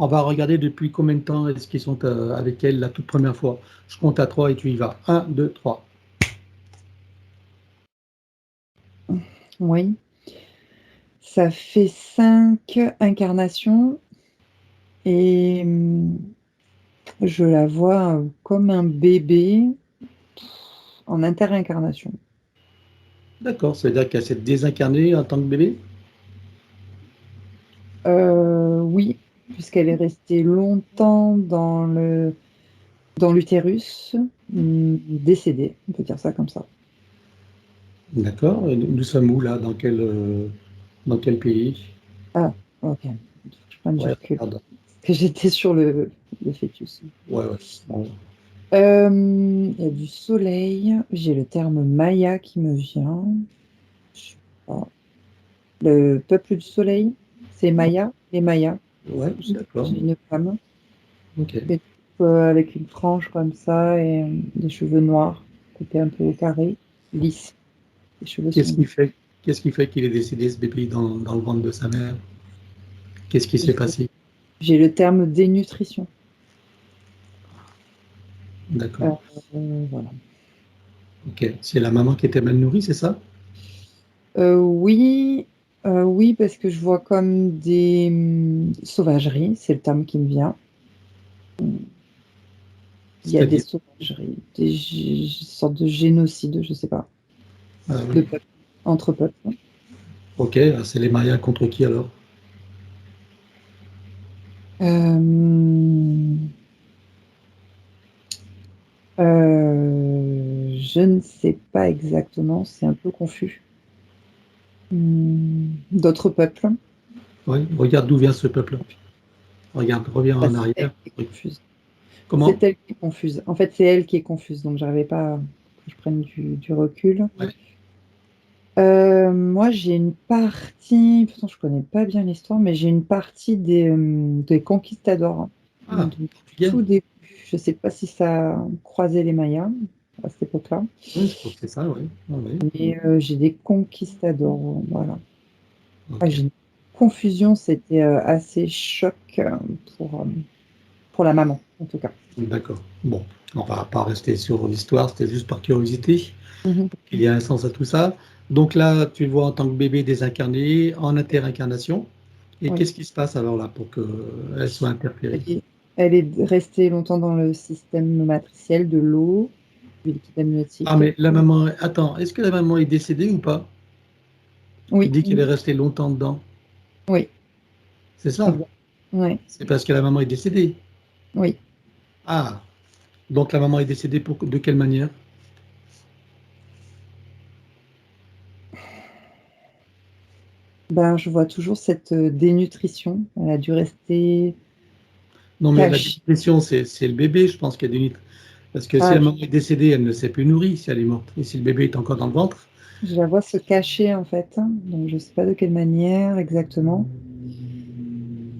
On va regarder depuis combien de temps est-ce qu'ils sont avec elle la toute première fois. Je compte à 3 et tu y vas. Un, 2, 3. Oui. Ça fait 5 incarnations et je la vois comme un bébé en interincarnation. D'accord, ça veut dire qu'elle s'est désincarnée en tant que bébé? Oui, puisqu'elle est restée longtemps dans l'utérus, décédée, on peut dire ça comme ça. D'accord. Et nous sommes où là? Dans quel pays? Ah, ok. Je prends du Ouais, recul. regarde. Que j'étais sur le fœtus. Ouais, ouais. Bon. Il y a du soleil. J'ai le terme Maya qui me vient. Je sais pas. Le peuple du soleil, c'est Maya, les Mayas. Ouais, d'accord. J'ai une femme Ok. qui est, avec une frange comme ça et des cheveux noirs, coupés un peu au carré, lisses. Les cheveux Qu'est-ce sont qui fait, qu'est-ce qui fait qu'il est décédé, ce bébé, dans le ventre de sa mère? Qu'est-ce qui s'est lisses. passé? J'ai le terme dénutrition. D'accord. Euh, voilà. Ok. C'est la maman qui était mal nourrie, c'est ça? Oui, oui, parce que je vois comme des sauvageries, c'est le terme qui me vient. Il y a des C'est-à-dire? sauvageries, sortes de génocide, je sais pas, Ah de oui. peuples, entre peuples. Ok, c'est les Mayas contre qui alors? Euh, je ne sais pas exactement, c'est un peu confus. D'autres peuples, Oui, regarde d'où vient ce peuple. Regarde, reviens bah, en c'est elle arrière. qui est confuse. Comment? C'est elle qui est confuse. En fait, c'est elle qui est confuse, donc j'arrivais pas que je prenne du recul. Ouais. Moi, j'ai une partie, pourtant je connais pas bien l'histoire, mais j'ai une partie des conquistadors, Ah, du portugais. tout début. Je sais pas si ça a croisé les Mayas à cette époque-là, Oui, je crois que c'est ça, oui. Ah, oui. mais j'ai des conquistadors, voilà. Ah, Ok, j'ai une confusion, c'était assez choc pour la maman, en tout cas. d'accord. Bon, on va pas rester sur l'histoire, c'était juste par curiosité. Mhm. Il y a un sens à tout ça. Donc là, tu le vois en tant que bébé désincarné, en interincarnation. Et Oui. qu'est-ce qui se passe alors là pour qu'elle soit interférée? Elle est restée longtemps dans le système matriciel de l'eau, du liquide Ah, amniotique. mais la maman, attends, est-ce que la maman est décédée ou pas? Tu Oui, dis qu'elle est restée longtemps dedans. oui, C'est ça? exact. Ouais, C'est parce que la maman est décédée. oui. Ah, donc la maman est décédée de quelle manière? Ben, je vois toujours cette dénutrition. Elle a dû rester Non, mais la cachée. dénutrition, c'est le bébé, je pense, qui a dénutri. Parce que si Ah, la maman est décédée, elle ne s'est plus nourrie si elle est morte. Et si le bébé est encore dans le ventre, je la vois se cacher en fait. Donc, je ne sais pas de quelle manière exactement.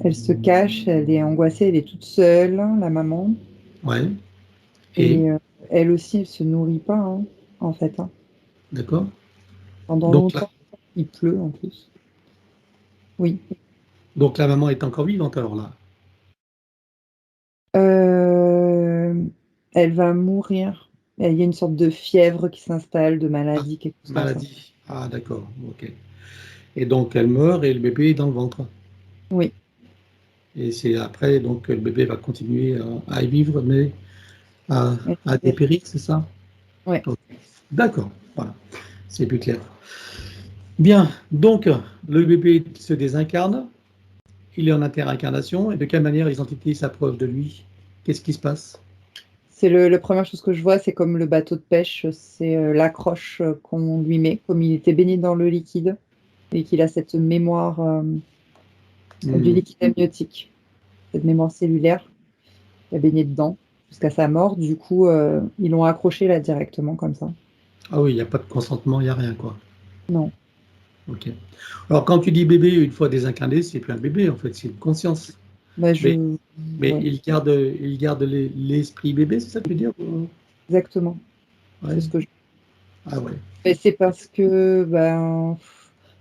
Elle se cache, elle est angoissée, elle est toute seule, la maman. ouais. Et, Et elle aussi, elle se nourrit pas, hein, en fait, hein. d'accord. Pendant Donc là, longtemps, il pleut en plus. Oui. donc la maman est encore vivante alors là. Euh, Elle va mourir. Il y a une sorte de fièvre qui s'installe, de Ah, maladie, quelque chose comme ça. maladie. Ah, d'accord. Ok. Et donc elle meurt et le bébé est dans le ventre. Oui. Et c'est après donc que le bébé va continuer à y vivre, mais à, Elle à est- dépérir, c'est ça? Ouais. Ok. D'accord. Voilà. C'est plus clair. Bien. Donc le bébé se désincarne. Il est en interincarnation. Et de quelle manière les entités s'approchent de lui? Qu'est-ce qui se passe? C'est la première chose que je vois, c'est comme le bateau de pêche, c'est l'accroche qu'on lui met, comme il était baigné dans le liquide et qu'il a cette mémoire du Hmm. liquide amniotique, cette mémoire cellulaire qui a baigné dedans jusqu'à sa mort. Du coup, ils l'ont accroché là directement comme ça. Ah oui, il n'y a pas de consentement, il n'y a rien, quoi. Non. Ok. Alors, quand tu dis bébé, une fois désincarné, c'est plus un bébé, en fait, c'est une conscience. Bah, Mais, mais ouais, il garde l'esprit bébé, c'est ça que tu veux dire? exactement. C'est Ouais. ce que je. Ah ouais. Mais c'est parce que, ben,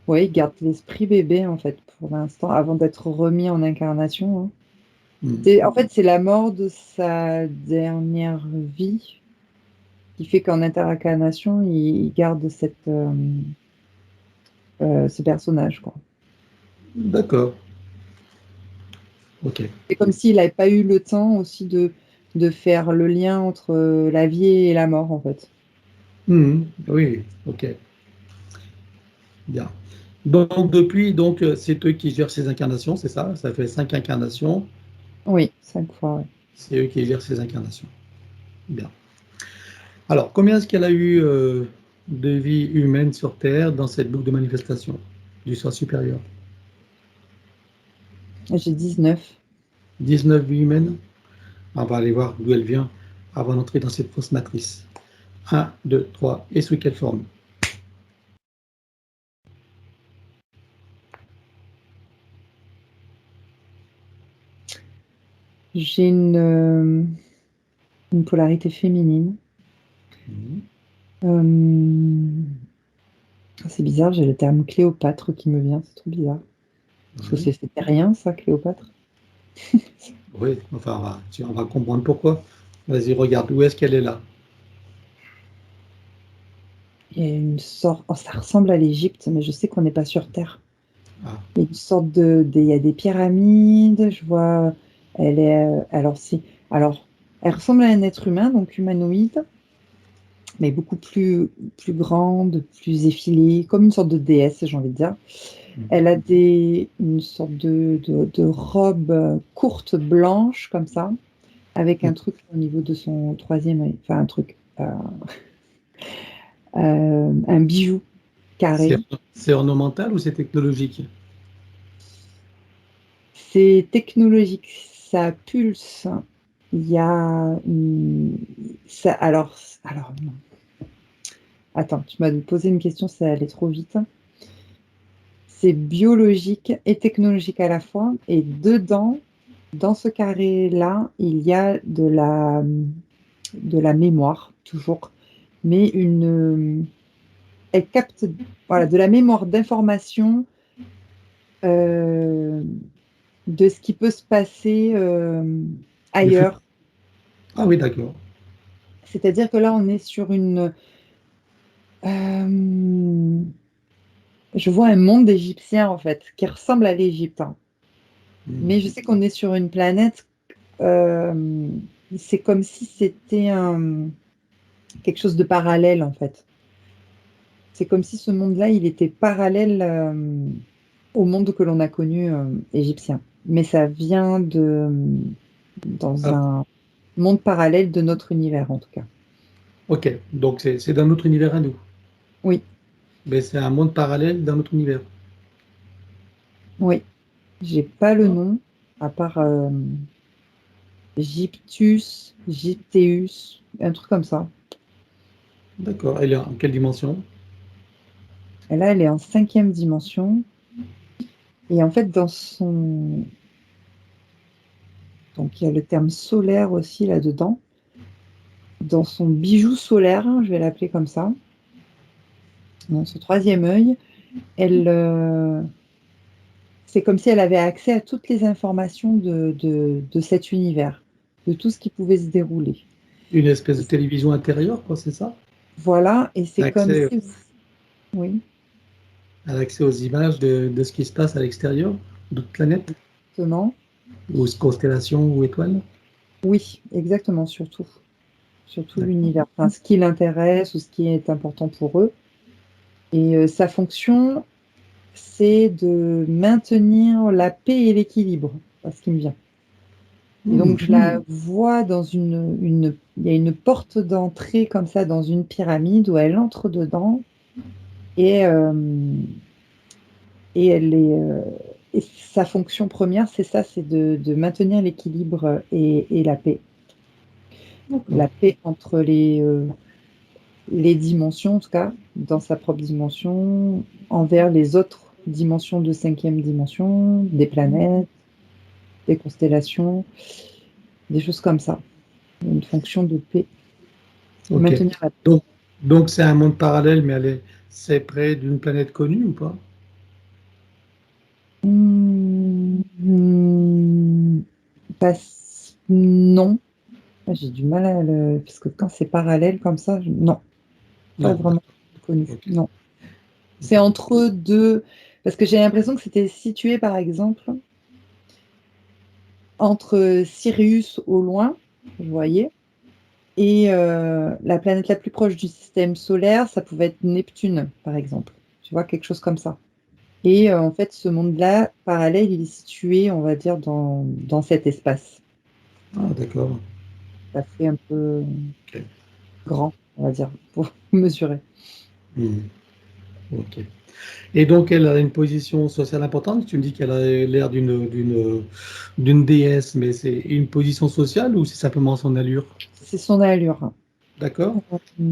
ouais, il garde l'esprit bébé en fait pour l'instant, avant d'être remis en incarnation, hein. En fait, c'est la mort de sa dernière vie qui fait qu'en interincarnation, il garde ce personnage, quoi. D'accord. Ok. C'est comme s'il n'avait pas eu le temps aussi de faire le lien entre la vie et la mort, en fait. Oui, ok. Bien. Donc, depuis, c'est eux qui gèrent ces incarnations, c'est ça? Ça fait 5 incarnations. Oui, 5 fois, ouais. C'est eux qui gèrent ces incarnations. Bien. Alors, combien est-ce qu'elle a eu de vies humaines sur Terre dans cette boucle de manifestation du soi supérieur? J'ai 19. 19 vies humaines? On va aller voir d'où elle vient avant d'entrer dans cette fausse matrice. Un, 2, 3. Et sous quelle forme? J'ai une polarité féminine. Mhm. Euh, c'est bizarre, j'ai le terme Cléopâtre qui me vient, c'est trop bizarre. Parce que Oui, c'était rien, ça, Cléopâtre. oui, enfin, on va comprendre pourquoi. Vas-y, regarde, où est-ce qu'elle est là? Il y a une sorte. Oh, ça ressemble à l'Égypte, mais je sais qu'on n'est pas sur Terre. Ah, Il y a une sorte il y a des pyramides, je vois. Elle est. Alors, si. Alors, elle ressemble à un être humain, donc humanoïde, mais beaucoup plus grande, plus effilée, comme une sorte de déesse, j'ai envie de dire. Elle a une sorte de robe courte blanche, comme ça, avec un truc au niveau de son troisième œil. Enfin, un truc. Un bijou c'est carré. c'est ornemental ou c'est technologique? C'est technologique, ça pulse. Il y a ça. Alors, non. Attends, tu m'as posé une question, ça allait trop vite. C'est biologique et technologique à la fois. Et dedans, dans ce carré-là, il y a de la mémoire, toujours. Mais elle capte, voilà, de la mémoire d'information euh, de ce qui peut se passer Du feu. ailleurs. Ah oui, d'accord. C'est-à-dire que là, on est sur euh, je vois un monde égyptien, en fait, qui ressemble à l'Égypte, hein. Hmm. Mais je sais qu'on est sur une planète, euh, c'est comme si c'était quelque chose de parallèle, en fait. C'est comme si ce monde-là, il était parallèle au monde que l'on a connu égyptien. Mais ça vient dans Ah, un monde parallèle de notre univers, en tout cas. ok, donc c'est dans notre univers à nous. Oui, Mais c'est un monde parallèle dans notre univers. oui. J'ai pas le nom, à part Gyptus, Gypteus, un truc comme ça. D'accord. Elle est en quelle dimension? Et là, elle est en 5e dimension. Et en fait, donc il y a le terme solaire aussi là-dedans. Dans son bijou solaire, hein, je vais l'appeler comme ça, dans ce troisième œil, elle, c'est comme si elle avait accès à toutes les informations de cet univers, de tout ce qui pouvait se dérouler. Une espèce de Et télévision intérieure, quoi, c'est ça? voilà, et c'est comme Accès, si, oui, à l'accès aux images de ce qui se passe à l'extérieur, d'autres planètes, exactement. ou constellations ou étoiles. Oui, exactement, surtout D'accord. l'univers, enfin, ce qui l'intéresse ou ce qui est important pour eux. Et sa fonction, c'est de maintenir la paix et l'équilibre, à ce qui me vient. Et Hmm. donc, je la vois il y a une porte d'entrée comme ça dans une pyramide où elle entre dedans et, euh, et elle est, et sa fonction première, c'est ça, c'est de maintenir l'équilibre et la paix. D'accord. La paix entre les dimensions, en tout cas, dans sa propre dimension, envers les autres dimensions de 5e dimension, des planètes, des constellations, des choses comme ça. Une fonction de paix, Ok. maintenir la paix. Donc, donc c'est un monde parallèle, mais c'est près d'une planète connue ou pas? Hmm, hmm, Non. J'ai du mal à le... Parce que quand c'est parallèle comme ça, non, pas Non, vraiment connu. ok. Non. C'est entre deux... Parce que j'ai l'impression que c'était situé, par exemple, entre Sirius au loin, vous voyez, et la planète la plus proche du système solaire, ça pouvait être Neptune, par exemple. Tu vois, quelque chose comme ça. Et en fait, ce monde-là, parallèle, il est situé, on va dire, dans cet espace. Ah, d'accord. Ça fait un peu Ok. grand, on va dire, pour mesurer. Hmm. Ok. Et donc, elle a une position sociale importante. Tu me dis qu'elle a l'air d'une déesse, mais c'est une position sociale ou c'est simplement son allure? C'est son allure. D'accord?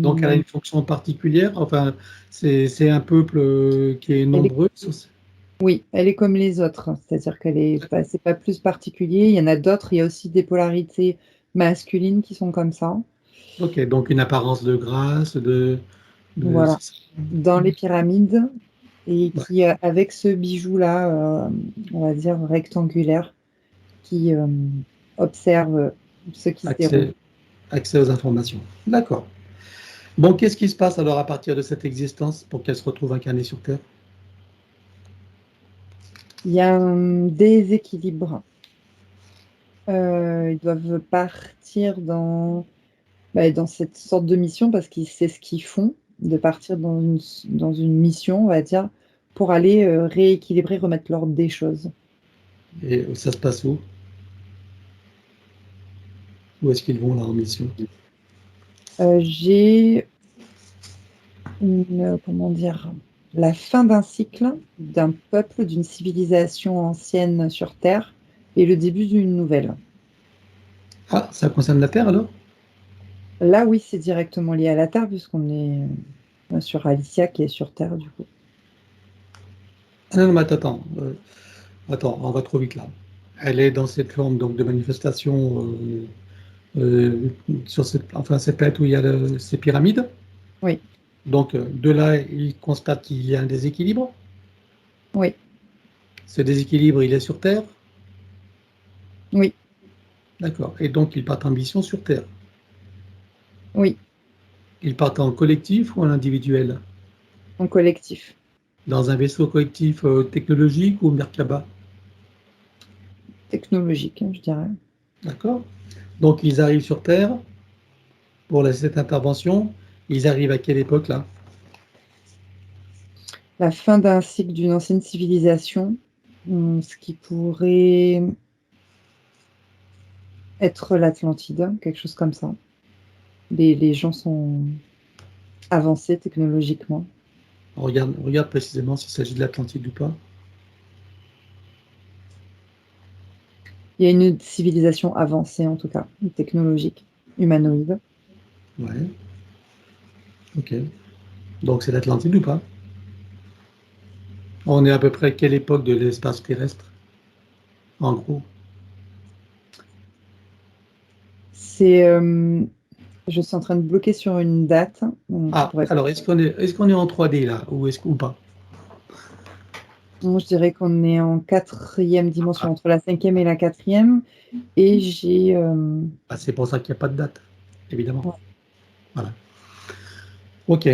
Donc, elle a Hum, une fonction particulière. Enfin, c'est un peuple qui est Elle est, nombreux. oui, elle est comme les autres, c'est-à-dire qu'elle est pas, c'est pas plus particulier. Il y en a d'autres. Il y a aussi des polarités masculines qui sont comme ça. Ok, donc une apparence de grâce, Voilà, dans les pyramides et ouais, qui, avec ce bijou-là, on va dire rectangulaire, qui observe ce qui se déroule. accès, accès aux informations. D'accord. Bon, qu'est-ce qui se passe alors à partir de cette existence pour qu'elle se retrouve incarnée sur Terre? Il y a un déséquilibre. Ils doivent partir dans cette sorte de mission parce qu'ils c'est ce qu'ils font, de partir dans une mission, on va dire, pour aller rééquilibrer, remettre l'ordre des choses. Et ça se passe où? Où est-ce qu'ils vont là en mission? J'ai comment dire, la fin d'un cycle, d'un peuple, d'une civilisation ancienne sur Terre et le début d'une nouvelle. Ah, ça concerne la Terre alors? Là, oui, c'est directement lié à la Terre puisqu'on est sur Alicia qui est sur Terre du coup. Ah non, non, mais attends, on va trop vite là. Elle est dans cette forme donc de manifestation sur cette planète où il y a ces pyramides. Oui, Donc de là, il constate qu'il y a un déséquilibre. oui, Ce déséquilibre, il est sur Terre. oui, D'accord. Et donc, ils partent en mission sur Terre. oui, Ils partent en collectif ou en individuel? en collectif. Dans un vaisseau collectif technologique ou Merkaba? Technologique, hein, je dirais. D'accord. Donc, ils arrivent sur Terre pour cette intervention. Ils arrivent à quelle époque là? La fin d'un cycle d'une ancienne civilisation, ce qui pourrait être l'Atlantide, quelque chose comme ça. Les gens sont avancés technologiquement. On regarde précisément s'il s'agit de l'Atlantide ou pas. Il y a une civilisation avancée, en tout cas, technologique, humanoïde. Ouais. Ok. Donc, c'est l'Atlantide ou pas? On est à peu près à quelle époque de l'espace terrestre, en gros? C'est, je suis en train de bloquer sur une date, donc Ah, alors est-ce qu'on est en 3D là ou pas? moi, je dirais qu'on est en quatrième dimension, entre la cinquième et la quatrième, et j'ai Ah, c'est pour ça qu'il n'y a pas de date, évidemment. ouais, Voilà. Ok.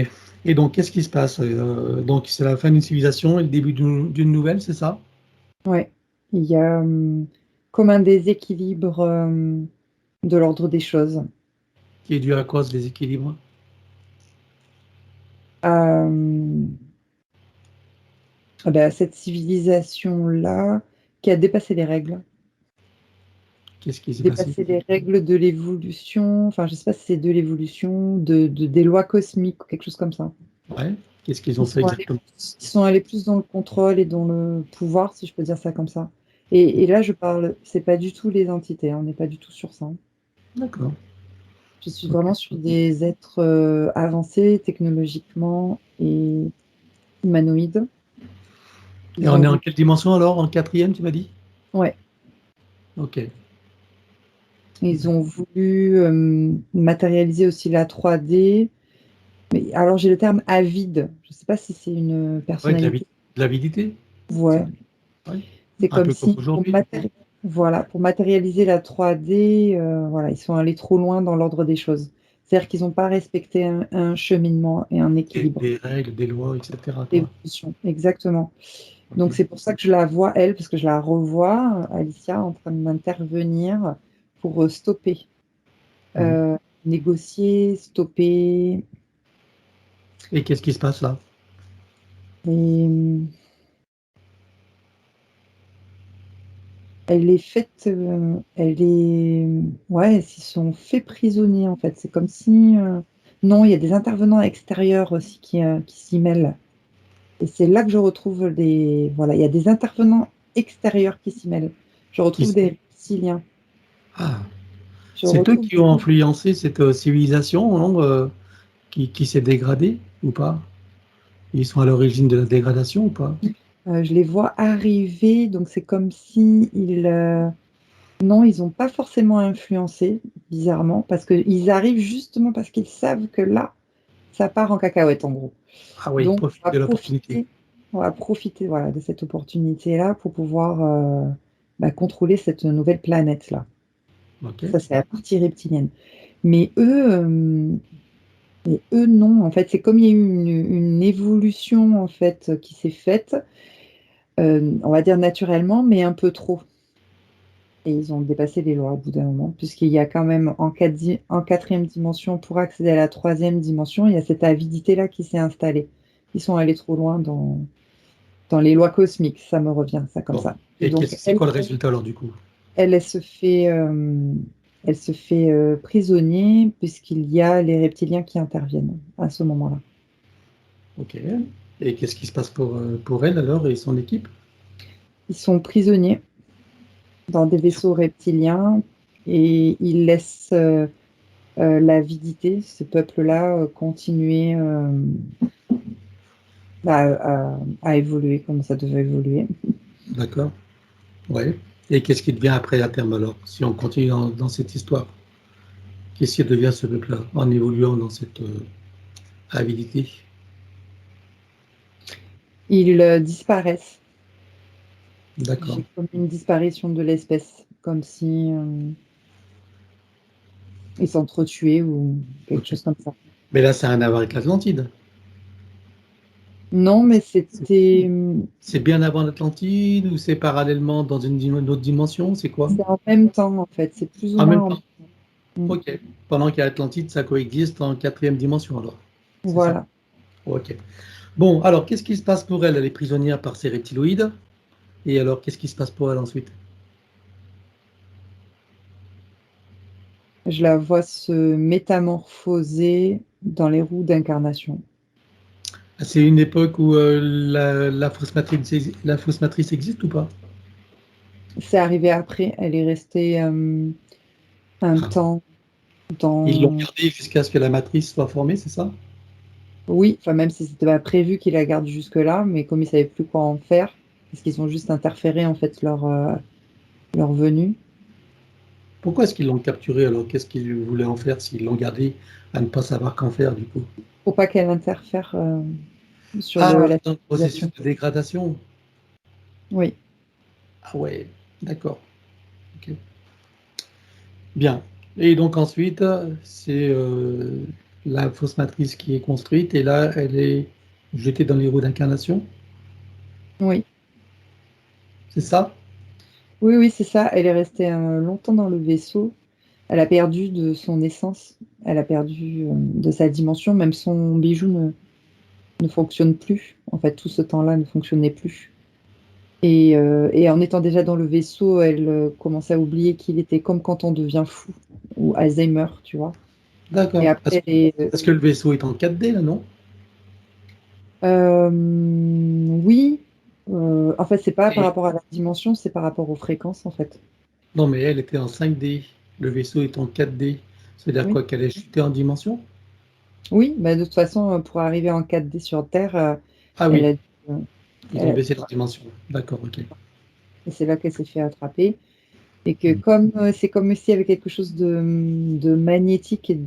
Et donc, qu'est-ce qui se passe? Donc, c'est la fin d'une civilisation et le début d'une nouvelle, c'est ça? ouais. Il y a comme un déséquilibre de l'ordre des choses. Qui est dû à cause des équilibres. Euh, ben, cette civilisation-là qui a dépassé les règles, Qu'est-ce qui s'est passé? dépassé les règles de l'évolution, enfin, je sais pas si c'est de l'évolution, des lois cosmiques ou quelque chose comme ça. Ouais. Qu'est-ce qu'ils ont Ils fait sont allés, exactement? ils sont allés plus dans le contrôle et dans le pouvoir, si je peux dire ça comme ça. Et là, je parle, c'est pas du tout les entités, hein, on n'est pas du tout sur ça. D'accord. Je suis Ok. vraiment sur des êtres avancés technologiquement et humanoïdes. Et Ils on ont est en voulu, quelle dimension alors? En quatrième, tu m'as dit? ouais, Ok. ils ont voulu matérialiser aussi la 3D. Mais alors j'ai le terme avide. Je ne sais pas si c'est une Ouais, personnalité. de l'avidité. Ouais. Ouais. C'est Un comme peu comme si aujourd'hui. Voilà, pour matérialiser la 3D, voilà, ils sont allés trop loin dans l'ordre des choses. C'est-à-dire qu'ils n'ont pas respecté un cheminement et un équilibre Des règles, des lois, etc., quoi. d'évolution. Exactement. Ok. Donc c'est pour ça que je la vois, elle, parce que je la revois, Alicia, en train d'intervenir pour stopper, Mhm. négocier, stopper. Et qu'est-ce qui se passe là? Et elle est faite, ouais, ils s'y sont fait prisonniers en fait. C'est comme si, non, il y a des intervenants extérieurs aussi qui s'y mêlent. Et c'est là que je retrouve voilà, il y a des intervenants extérieurs qui s'y mêlent. Je Qui retrouve c'est? des reptiliens. Ah, Je c'est eux retrouve qui ont influencé cette civilisation, non, qui s'est dégradée ou pas? Ils sont à l'origine de la dégradation ou pas? je les vois arriver, donc c'est comme si non, ils n'ont pas forcément influencé, bizarrement, parce qu'ils arrivent justement parce qu'ils savent que là, ça part en cacahuète, en gros. Ah oui, Donc, profite de l'opportunité. on va profiter voilà, de cette opportunité-là pour pouvoir contrôler cette nouvelle planète-là. Ok. Ça, c'est la partie reptilienne. Mais eux, non. En fait, c'est comme il y a eu une évolution en fait qui s'est faite, on va dire naturellement, mais un peu trop. Et ils ont dépassé les lois au bout d'un moment, puisqu'il y a quand même en quatrième dimension, pour accéder à la troisième dimension, il y a cette avidité-là qui s'est installée. Ils sont allés trop loin dans les lois cosmiques, ça me revient, ça comme Bon. ça. Et Et donc, c'est quoi le résultat alors du coup? elle se fait prisonnier, puisqu'il y a les reptiliens qui interviennent à ce moment-là. Ok. Et qu'est-ce qui se passe pour elle alors et son équipe? Ils sont prisonniers dans des vaisseaux reptiliens et ils laissent l'avidité, ce peuple-là, continuer à évoluer comme ça devait évoluer. D'accord. Ouais. Et qu'est-ce qui devient après à terme alors, si on continue dans cette histoire? Qu'est-ce qui devient ce peuple-là en évoluant dans cette avidité? Ils disparaissent. D'accord. J'ai comme une disparition de l'espèce, comme si ils s'entretuaient ou quelque Ok. chose comme ça. Mais là, ça n'a rien à voir avec l'Atlantide. Non, mais C'est c'était, c'est bien avant l'Atlantide ou c'est parallèlement dans une autre dimension? C'est quoi? c'est en même temps en fait. C'est plus ou En moins même en temps. même temps. Ok. Pendant qu'il y a l'Atlantide, ça coexiste en quatrième dimension alors. C'est ça? Voilà. Ok. Bon, alors qu'est-ce qui se passe pour elle? Elle est prisonnière par ces reptiloïdes. Et alors, qu'est-ce qui se passe pour elle ensuite? Je la vois se métamorphoser dans les roues d'incarnation. C'est une époque où la fausse matrice existe ou pas? C'est arrivé après. Elle est restée un Ah. temps Ils l'ont dans. gardée jusqu'à ce que la matrice soit formée, c'est ça? Oui, enfin même si c'était pas prévu qu'ils la gardent jusque-là, mais comme ils savaient plus quoi en faire, parce qu'ils ont juste interféré en fait leur venue. Pourquoi est-ce qu'ils l'ont capturée alors? Qu'est-ce qu'ils voulaient en faire s'ils l'ont gardée à ne pas savoir qu'en faire du coup? Pour pas qu'elle interfère sur Ah, la dans le processus civilisation. de dégradation. Oui, Ah ouais, d'accord. Ok. Bien. Et donc ensuite, c'est la fausse matrice qui est construite et là, elle est jetée dans les roues d'incarnation. oui, C'est ça? oui, oui, c'est ça. Elle est restée longtemps dans le vaisseau. Elle a perdu de son essence. Elle a perdu de sa dimension. Même son bijou ne fonctionne plus. En fait, tout ce temps-là ne fonctionnait plus. Et en étant déjà dans le vaisseau, elle commençait à oublier qu'il était comme quand on devient fou ou Alzheimer, tu vois. Et D'accord. après, elle est, Parce que le vaisseau est en 4D là, non? oui, en fait, c'est pas par Et- rapport à la dimension, c'est par rapport aux fréquences, en fait. Non, mais elle était en 5D. Le vaisseau est en 4D. Ça veut dire Oui, quoi? Qu'elle est chutée en dimension? oui, bah, de toute façon, pour arriver en 4D sur Terre, Ah elle oui, a, euh, ils ont elle baissé leur dimension. D'accord, ok. et c'est là qu'elle s'est fait attraper. Et que comme c'est comme s'il y avait quelque chose de magnétique et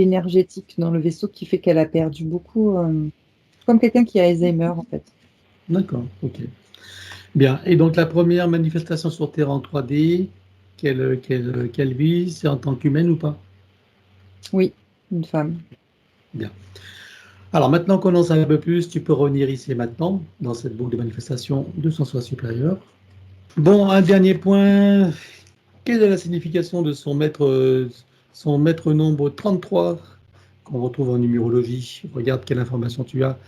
énergétique dans le vaisseau qui fait qu'elle a perdu beaucoup, comme quelqu'un qui a Alzheimer, en fait. D'accord, ok. Bien. Et donc, la première manifestation sur Terre en 3D, qu'elle vit, c'est en tant qu'humaine ou pas? Oui, une femme. Bien. Alors, maintenant qu'on en sait un peu plus, tu peux revenir ici et maintenant, dans cette boucle de manifestation de son soi supérieur. Bon, un dernier point. Quelle est la signification de son maître nombre 33 qu'on retrouve en numérologie? Regarde quelle information tu as.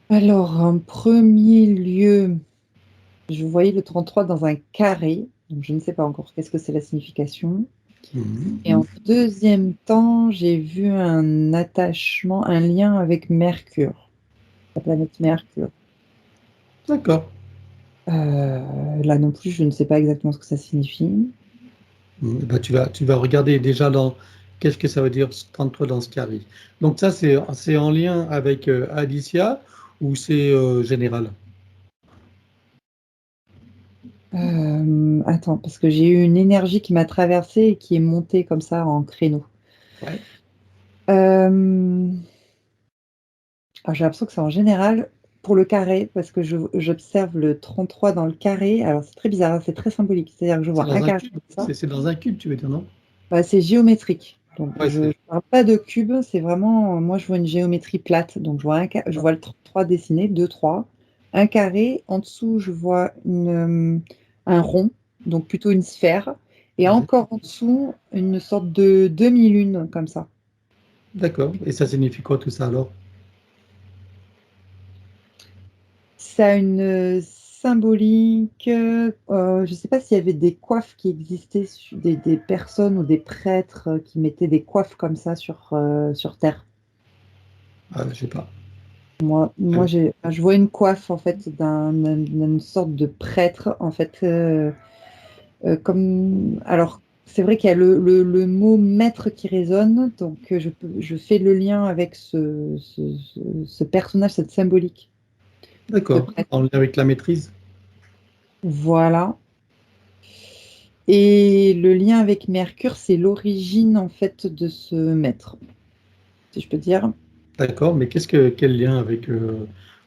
Alors, en premier lieu, je voyais le 33 dans un carré, donc je ne sais pas encore qu'est-ce que c'est la signification. Et en deuxième temps, j'ai vu un attachement, un lien avec Mercure, la planète Mercure. D'accord. Là non plus, je ne sais pas exactement ce que ça signifie. Ben, tu vas regarder déjà dans qu'est-ce que ça veut dire 33 dans ce carré. Donc ça, c'est en lien avec Alicia ou c'est général? Attends, parce que j'ai eu une énergie qui m'a traversée et qui est montée comme ça en créneau. Ouais. Euh, alors j'ai l'impression que c'est en général pour le carré, parce que j'observe le 33 dans le carré. Alors c'est très bizarre, hein, c'est très symbolique. C'est-à-dire que je C'est vois un dans un carré cube. comme ça. C'est dans un cube, tu veux dire, non? Bah, c'est géométrique. Donc Ouais, je ne c'est. parle pas de cube, c'est vraiment, moi je vois une géométrie plate. Donc je vois le 33 dessiné, 2, 3. Un carré, en dessous je vois un rond, donc plutôt une sphère. Et Ouais. encore en dessous, une sorte de demi-lune comme ça. D'accord. Et ça signifie quoi tout ça alors? Ça a une symbolique. Je ne sais pas s'il y avait des coiffes qui existaient, des personnes ou des prêtres qui mettaient des coiffes comme ça sur Terre. Ah, je sais pas. Moi, Ouais. je vois une coiffe en fait d'une sorte de prêtre en fait, comme alors c'est vrai qu'il y a le mot maître qui résonne, donc je fais le lien avec ce personnage, cette symbolique de D'accord. prêtre. En lien avec la maîtrise. Voilà. Et le lien avec Mercure, c'est l'origine en fait de ce maître, si je peux dire. D'accord. Mais quel lien avec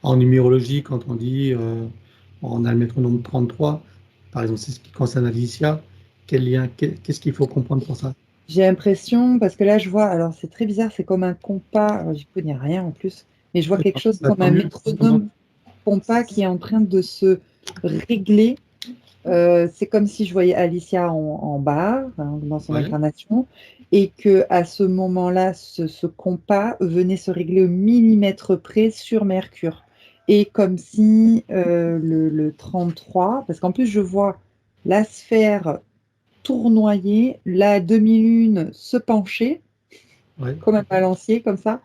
en numérologie quand on dit on a le métronome 33, par exemple, c'est ce qui concerne Alicia. Quel lien? Qu'est-ce qu'il faut comprendre pour ça? J'ai l'impression, parce que là je vois, alors c'est très bizarre, c'est comme un compas, alors j'y connais rien en plus, mais je vois quelque D'accord. chose Bah, comme tant un mieux. Comment? métronome compas qui est en train de se régler. C'est comme si je voyais Alicia en bas, hein, dans son Ouais. incarnation, et que à ce moment-là, ce compas venait se régler au millimètre près sur Mercure. Et comme si le 33, parce qu'en plus je vois la sphère tournoyer, la demi-lune se pencher, Ouais. comme un balancier, comme ça,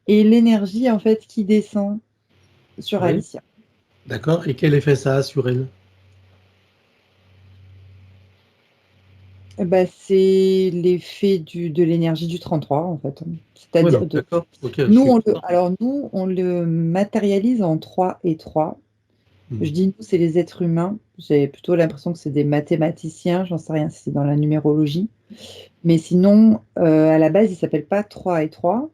et l'énergie en fait qui descend sur Ouais. Alicia. D'accord. Et quel effet ça a sur elle? Eh ben, c'est l'effet de l'énergie du 33 en fait. Ouais, C'est-à-dire donc d'accord. Ok, je nous, suis content. alors nous, on le matérialise en 3 et 3. Je Hmm. dis nous, c'est les êtres humains. J'ai plutôt l'impression que c'est des mathématiciens, j'en sais rien si c'est dans la numérologie. Mais sinon, à la base, il s'appelle pas 3 et 3.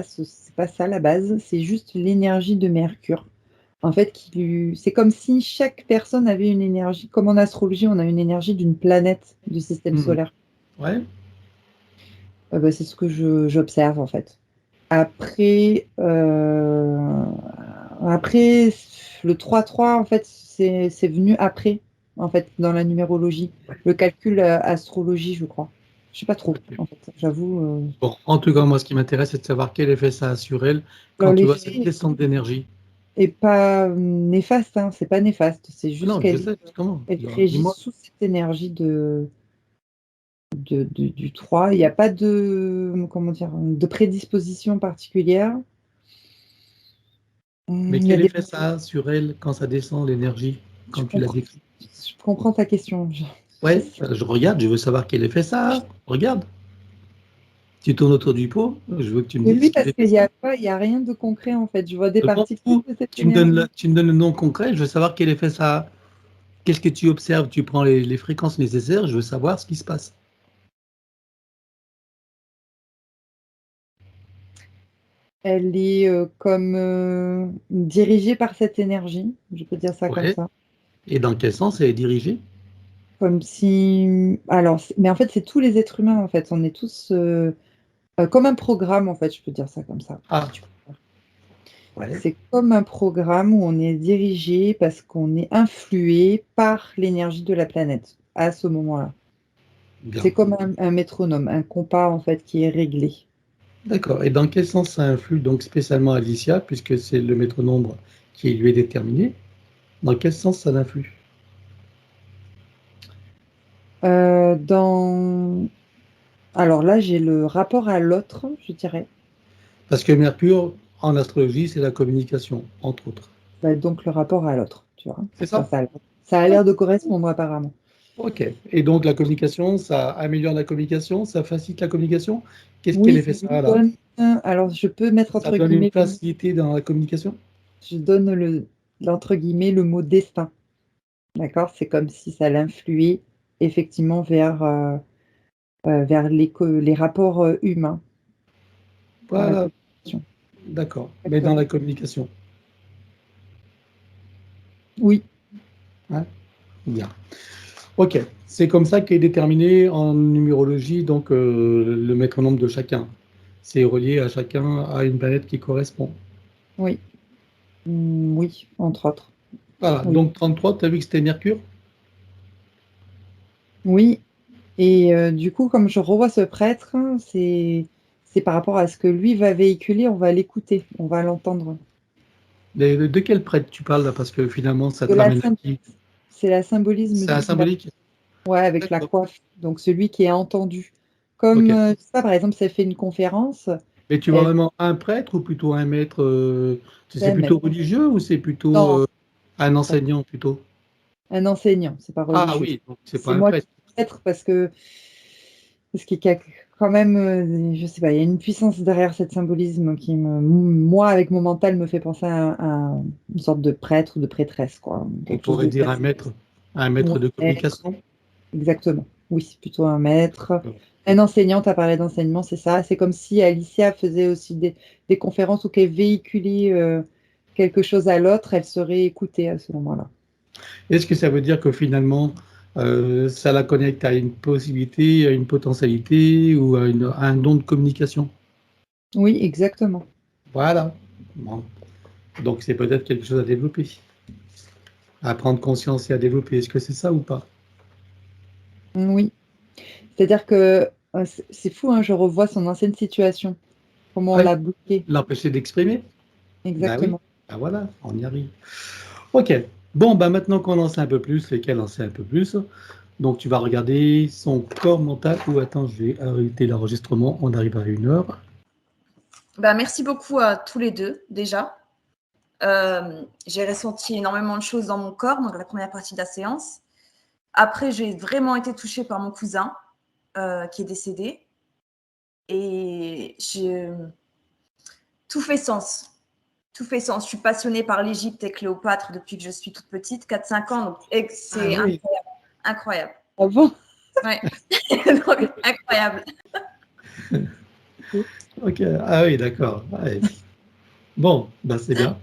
C'est pas ça la base, c'est juste l'énergie de Mercure. En fait, c'est comme si chaque personne avait une énergie, comme en astrologie, on a une énergie d'une planète du système Hmm. solaire. Ouais. Bah, c'est ce que j'observe en fait. Après, après, le 3-3, en fait, c'est venu après, en fait, dans la numérologie. Le calcul astrologie, je crois. Je sais pas trop, Ok. en fait, j'avoue. Bon, en tout cas, moi, ce qui m'intéresse, c'est de savoir quel effet ça a sur elle quand Alors, tu vois cette l'effet descente d'énergie. est pas néfaste, hein, c'est pas néfaste, c'est Ah juste non, je sais, comment? elle Alors, régit dis-moi. sous cette énergie du 3. Il n'y a pas de, comment dire, de prédisposition particulière. Mais Il y a quel des effet ça a sur elle quand ça descend, l'énergie, Je quand tu la comprends, décris? je comprends ta question. Je Ouais, sais. je regarde, je veux savoir quel effet ça a. Regarde. Tu tournes autour du pot, je veux que tu me Mais dises oui, quel parce effet qu'il n'y ça a a. pas, il y a rien de concret en fait. Je vois des Je m'en particules fous. de cette énergie. Tu me donnes le nom concret, je veux savoir quel effet ça a. Qu'est-ce que tu observes? Tu prends les fréquences nécessaires, je veux savoir ce qui se passe. elle est comme dirigée par cette énergie, je peux dire ça comme Ouais. ça. Et dans quel sens elle est dirigée? Comme si... Alors, mais en fait, c'est tous les êtres humains, en fait. On est tous comme un programme, en fait, je peux dire ça comme ça. Ah, Si tu préfères. ouais. C'est comme un programme où on est dirigé parce qu'on est influé par l'énergie de la planète à ce moment-là. Bien. C'est comme un métronome, un compas, en fait, qui est réglé. D'accord. Et dans quel sens ça influe donc spécialement Alicia, puisque c'est le métronome qui lui est déterminé? Dans quel sens ça l'influe? Dans... Alors là, j'ai le rapport à l'autre, je dirais. Parce que Mercure, en astrologie, c'est la communication, entre autres. Bah, donc le rapport à l'autre, tu vois. C'est Enfin, ça? ça a l'air de correspondre apparemment. Ok. Et donc la communication, ça améliore la communication, ça facilite la communication. Qu'est-ce qu'elle Oui, fait ça là? alors je peux mettre Ça entre donne une guillemets, facilité dans la communication? je donne entre guillemets le mot destin. D'accord? C'est comme si ça l'influait effectivement vers les rapports humains dans la Voilà, communication. d'accord. Mais dans Exactement. la communication. Oui, Hein? Bien. Ok. C'est comme ça qu'est déterminé en numérologie donc le métronome de chacun. C'est relié à chacun à une planète qui correspond. oui, oui, entre autres. Voilà. Oui, Donc 33, tu as vu que c'était Mercure? oui. Et du coup, comme je revois ce prêtre, c'est par rapport à ce que lui va véhiculer, on va l'écouter, on va l'entendre. De quel prêtre tu parles là? Parce que finalement, ça De te la ramène à sym- qui? c'est la symbolisme C'est un symbolique? ouais, avec la D'accord. coiffe. Donc celui qui est entendu. Comme, Ok. je sais pas, par exemple, ça fait une conférence, Mais tu vois elle vraiment un prêtre ou plutôt un maître? C'est fait plutôt mettre. religieux ou c'est plutôt Non, un enseignant plutôt? un enseignant, c'est pas Ah religieux. oui, donc c'est pas C'est un moi qui prêtre. prêtre parce qu'il y a quand même, je sais pas, il y a une puissance derrière cet symbolisme qui moi, avec mon mental, me fait penser à une sorte de prêtre ou de prêtresse, quoi. On Quelque chose pourrait de dire très... un maître de Ouais, communication. exactement. Oui, plutôt un maître. Un enseignant, tu as parlé d'enseignement, c'est ça. C'est comme si Alicia faisait aussi des conférences ou qu'elle véhiculait quelque chose à l'autre, elle serait écoutée à ce moment-là. Est-ce que ça veut dire que finalement, ça la connecte à une possibilité, à une potentialité ou à un don de communication? Oui, exactement. Voilà. Bon. Donc c'est peut-être quelque chose à développer, à prendre conscience et à développer. Est-ce que c'est ça ou pas? Oui. C'est-à-dire que c'est fou, hein, je revois son ancienne situation, comment on Ah, l'a bloqué. l'empêcher d'exprimer? Ben oui. Exactement. Ben voilà, on y arrive. Ok. Bon, ben maintenant qu'on en sait un peu plus, et qu'elle en sait un peu plus, donc tu vas regarder son corps mental. Ou attends, je vais arrêter l'enregistrement. On arrive à 1 heure. Bah, merci beaucoup à tous les deux déjà. J'ai ressenti énormément de choses dans mon corps, donc la première partie de la séance. Après, j'ai vraiment été touchée par mon cousin qui est décédé. Et tout fait sens. Tout fait sens. Je suis passionnée par l'Égypte et Cléopâtre depuis que je suis toute petite, 4-5 ans. Donc Ah c'est oui. incroyable. Ah bon? Ouais. Donc, incroyable. Ok. Ah oui, d'accord. Ouais. Bon, ben c'est bien.